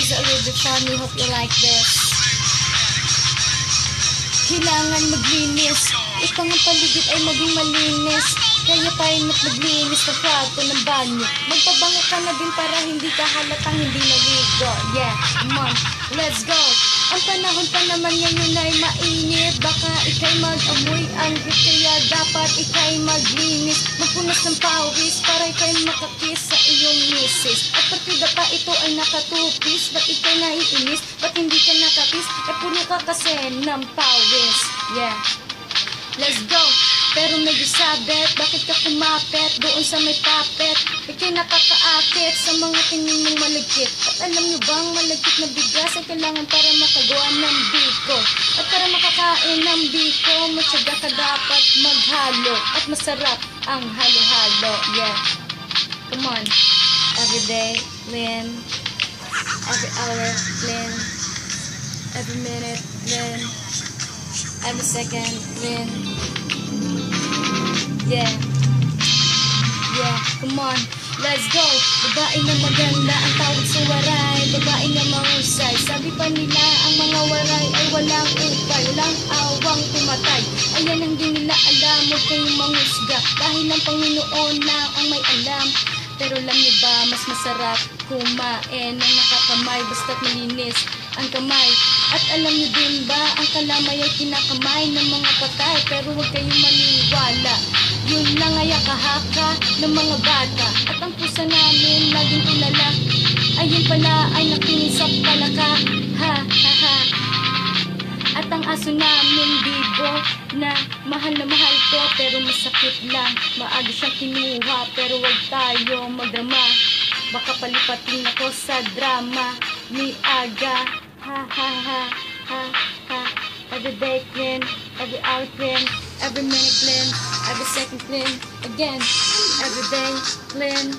is a little bit funny. Hope you like this. Kailangan maglinis upang ang paligid ay maging malinis. Kaya tayo maglinis ng kwarto ng banyo. Magpabango ka na din para hindi ka halatang hindi naligo. Yeah, come on, let's go. Ang panahon pa naman ngayon ay mainit. Baka ikay mag-amoy ang hit. Kaya dapat ikay maglinis, magpunas ng pawis para ikay makakiss sa iyong misis. At partida pa ito ay nakatupis. Ba't ikay naiinis? Ba't hindi ka nakapis? Puno ka kasi ng pawis. Yeah, let's go. Pero medyo sabit, bakit ka kumapit doon sa may papet? Ikay nakakaakit sa mga tingin mong malagkit. At alam nyo bang malagkit na bigas ay kailangan para makagawa ng biko? At para makakain ng biko, matyaga ka dapat maghalo. At masarap ang halo-halo. Yeah, come on. Every day, Lynn. Every hour, Lynn. Every minute, Lynn. Every second, Lynn. Yeah, yeah, come on, let's go. Babae na maganda ang tawag sa waray, babae na mahusay. Sabi pa nila ang mga waray ay walang upay, walang awang tumatay. Ayan ang di nila alam, huwag kayong manghusga, dahil ang Panginoon lang ang may alam. Pero alam niyo ba, mas masarap kumain ng nakakamay basta't malinis ang kamay. At alam niyo din ba, ang kalamay ay kinakamay ng mga patay. Pero huwag kayong maniwala, yun lang ay akahaka ng mga bata. At ang pusa namin laging tulala, ayun pala ay nakinisap palaka. Ha ha ha. At ang aso namin bibo na mahal ko, pero masakit lang. Maaga siyang kinuha, pero wag tayo magdrama. Baka palipatin ako sa drama ni Aga. Ha ha ha ha ha. Every day clean, every hour clean, every minute clean, every second clean. Again, every day clean.